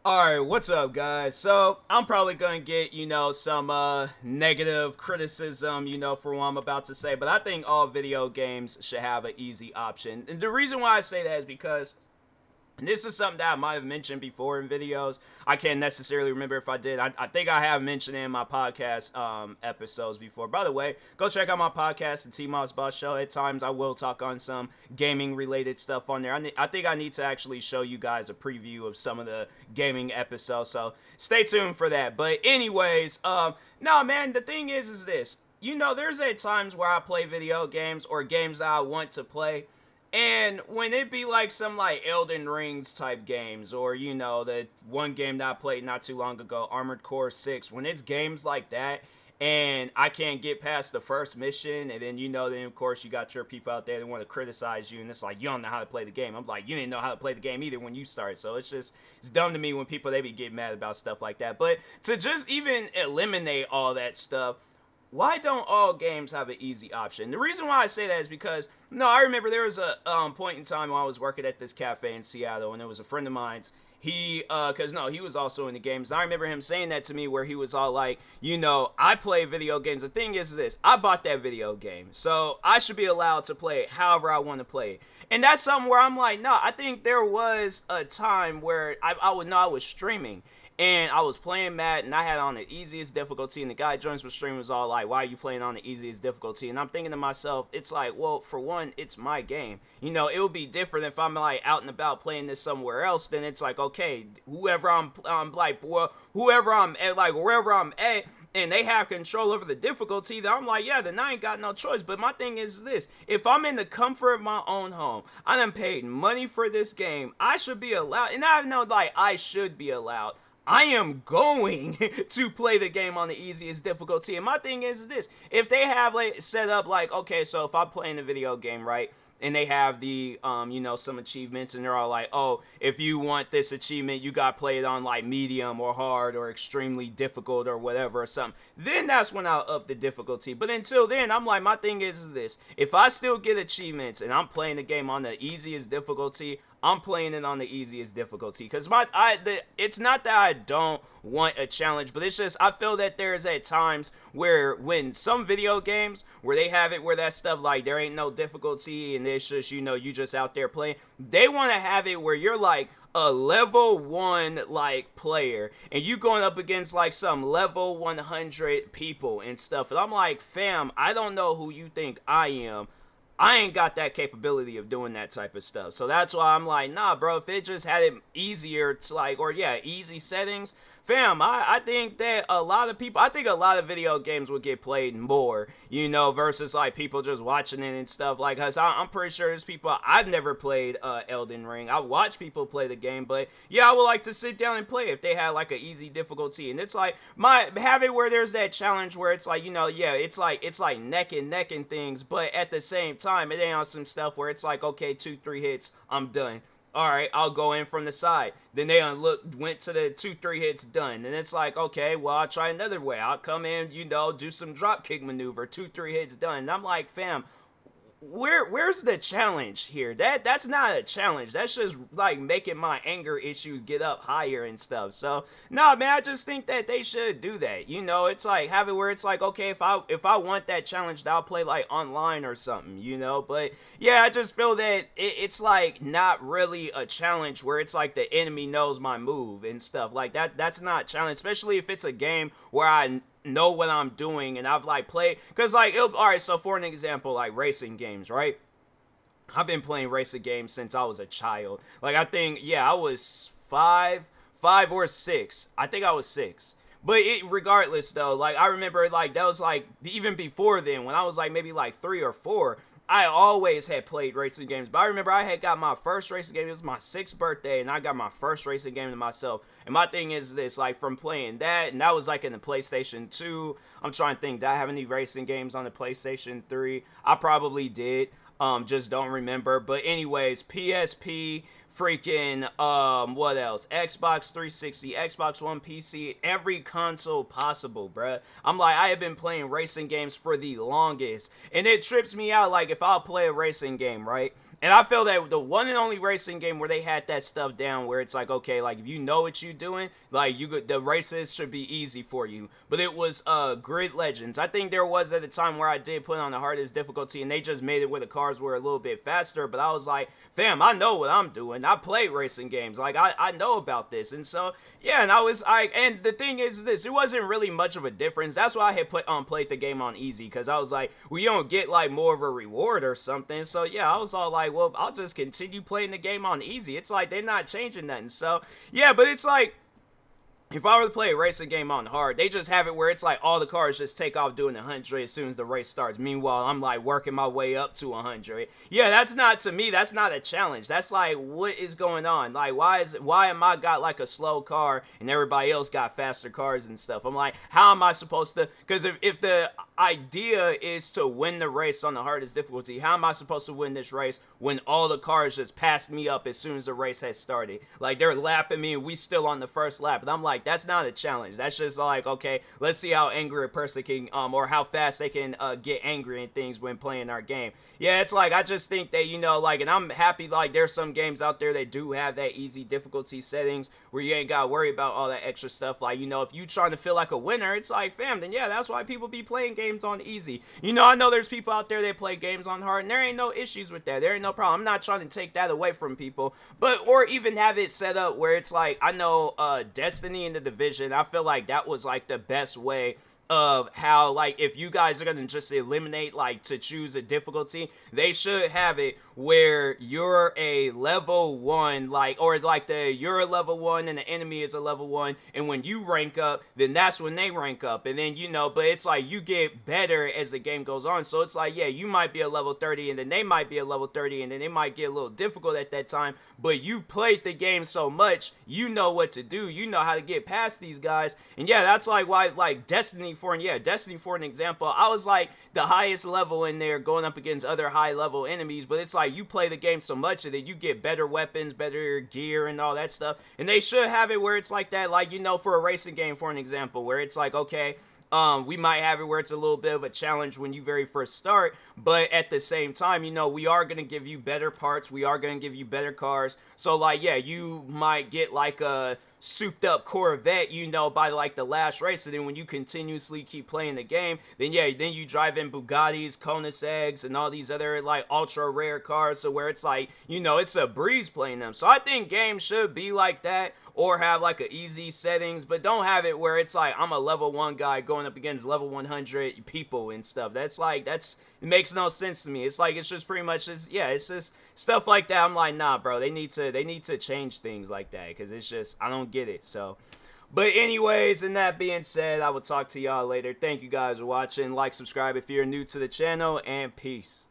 Alright, what's up, guys? So, I'm probably gonna get, some negative criticism, for what I'm about to say, but I think all video games should have an easy option. And the reason why I say that is because this is something that I might have mentioned before in videos. I can't necessarily remember if I did. I think I have mentioned it in my podcast episodes before. By the way, go check out my podcast, the TMossBoss Show. At times, I will talk on some gaming-related stuff on there. I think I need to actually show you guys a preview of some of the gaming episodes, so stay tuned for that. But anyways, no, man, the thing is this. There's at times where I play video games or games that I want to play, and when it be like some like Elden Rings type games, or the one game that I played not too long ago, Armored Core 6, when it's games like that and I can't get past the first mission, and then then of course you got your people out there that want to criticize you, and it's like, you don't know how to play the game. I'm like, you didn't know how to play the game either when you started. So it's dumb to me when people they be getting mad about stuff like that. But to just even eliminate all that stuff, why don't all games have an easy option? The reason why I say that is because, no, I remember there was a point in time when I was working at this cafe in Seattle, and it was a friend of mine's. He was also in the games. And I remember him saying that to me, where he was all like, I play video games. The thing is this, I bought that video game, so I should be allowed to play it however I want to play it. And that's something where I'm like, no, I think there was a time where I would know I was streaming, and I was playing Madden, and I had it on the easiest difficulty, and the guy joins my stream was all like, why are you playing on the easiest difficulty? And I'm thinking to myself, it's like, well, for one, it's my game. It would be different if I'm like out and about playing this somewhere else. Then it's like, okay, whoever I'm like, well, whoever I'm at, like wherever I'm at, and they have control over the difficulty, then I'm like, yeah, then I ain't got no choice. But my thing is this, if I'm in the comfort of my own home, I done paid money for this game, I should be allowed, and I know, like, I should be allowed, I am going to play the game on the easiest difficulty. And my thing is this, if they have like set up like, okay, so if I'm playing a video game, right, and they have the some achievements, and they're all like, oh, if you want this achievement, you got to play it on like medium or hard or extremely difficult or whatever or something, then that's when I'll up the difficulty. But until then, I'm like, my thing is this, if I still get achievements and I'm playing the game on the easiest difficulty, I'm playing it on the easiest difficulty, because it's not that I don't want a challenge, but it's just I feel that there's at times where when some video games where they have it where that stuff like there ain't no difficulty and it's just you just out there playing, they want to have it where you're like a level 1 like player and you going up against like some level 100 people and stuff, and I'm like, fam, I don't know who you think I am. I ain't got that capability of doing that type of stuff. So that's why I'm like, nah, bro, if it just had it easier to like, or yeah, easy settings, fam, I think that I think a lot of video games would get played more, versus like people just watching it and stuff. Like, cause I'm pretty sure there's people, I've never played Elden Ring. I watch people play the game, but yeah, I would like to sit down and play if they had like an easy difficulty. And it's like, have it where there's that challenge where it's like, yeah, it's like neck and things, but at the same time, it ain't on some stuff where it's like, okay, 2-3 hits, I'm done. All right, I'll go in from the side. Then they went to the 2-3 hits, done. And it's like, okay, well, I'll try another way. I'll come in, do some drop kick maneuver, 2-3 hits, done. And I'm like, fam, where's the challenge here? That's not a challenge. That's just like making my anger issues get up higher and stuff. So no, man, I just think that they should do that. It's like have it where it's like, okay, if I want that challenge, I'll play like online or something, but yeah, I just feel that it's like not really a challenge where it's like the enemy knows my move and stuff like that. That's not challenge, especially if it's a game where I know what I'm doing and I've like played, because like all right, so for an example, like racing games, right? I've been playing racing games since I was a child. Like, I think, yeah, I was five or six. I think I was 6. But regardless though, like I remember like that was like even before then, when I was like maybe like 3 or 4, I always had played racing games. But I remember I had got my first racing game. It was my 6th birthday, and I got my first racing game to myself. And my thing is this, like from playing that, and that was like in the PlayStation 2. I'm trying to think, did I have any racing games on the PlayStation 3? I probably did. Just don't remember. But anyways, PSP, freaking what else, Xbox 360, Xbox One, PC, every console possible, bruh. I'm like, I have been playing racing games for the longest, and it trips me out. Like, if I'll play a racing game, right, And I feel that the one and only racing game where they had that stuff down, where it's like, okay, like if you know what you're doing, like the races should be easy for you. But it was Grid Legends. I think there was at the time where I did put on the hardest difficulty, and they just made it where the cars were a little bit faster. But I was like, fam, I know what I'm doing. I play racing games. Like I know about this. And so yeah, and I was like, and the thing is this, it wasn't really much of a difference. That's why I had played the game on easy, because I was like, we don't get like more of a reward or something. So yeah, I was all like, well, I'll just continue playing the game on easy. It's like they're not changing nothing. So yeah, but it's like, if I were to play a racing game on hard, they just have it where it's like all the cars just take off doing 100 as soon as the race starts. Meanwhile, I'm like working my way up to 100. Yeah, that's not, to me, that's not a challenge. That's like, what is going on? Like, why am I got like a slow car and everybody else got faster cars and stuff? I'm like, how am I supposed to, because if the idea is to win the race on the hardest difficulty, how am I supposed to win this race when all the cars just passed me up as soon as the race has started? Like, they're lapping me and we still on the first lap, and I'm like, that's not a challenge. That's just like, okay, let's see how angry a person can, or how fast they can get angry and things when playing our game. Yeah, it's like, I just think that, you know, like, and I'm happy, like, there's some games out there that do have that easy difficulty settings where you ain't gotta worry about all that extra stuff. Like, you know, if you trying to feel like a winner, it's like, fam, then yeah, that's why people be playing games on easy. You know, I know there's people out there that play games on hard, and there ain't no issues with that. There ain't no problem. I'm not trying to take that away from people, but, or even have it set up where it's like, I know Destiny and the Division, I feel like that was like the best way of how, like, if you guys are gonna just eliminate, like, to choose a difficulty, they should have it where you're a level 1, like, or like you're a level 1 and the enemy is a level 1, and when you rank up, then that's when they rank up, and then, you know, but it's like you get better as the game goes on. So it's like, yeah, you might be a level 30 and then they might be a level 30, and then it might get a little difficult at that time, but you've played the game so much, you know what to do, you know how to get past these guys. And yeah, that's like why, like, Destiny 4, and yeah, Destiny 4, an example, I was like the highest level in there going up against other high level enemies, but it's like you play the game so much that you get better weapons, better gear, and all that stuff. And they should have it where it's like that, like, you know, for a racing game, for an example, where it's like, okay, we might have it where it's a little bit of a challenge when you very first start, but at the same time, you know, we are going to give you better parts, we are going to give you better cars. So like, yeah, you might get like a souped up Corvette, you know, by like the last race, and then when you continuously keep playing the game, then yeah, then you drive in Bugattis, Koenigseggs, and all these other like ultra rare cars, so where it's like, you know, it's a breeze playing them. So I think games should be like that, or have like a easy settings, but don't have it where it's like I'm a level 1 guy going up against level 100 people and stuff. That's like, it makes no sense to me. It's like, it's just pretty much just, yeah, it's just stuff like that. I'm like, nah, bro, they need to change things like that, because it's just, I don't get it. So, but anyways, and that being said, I will talk to y'all later. Thank you guys for watching. Like, subscribe if you're new to the channel, and peace.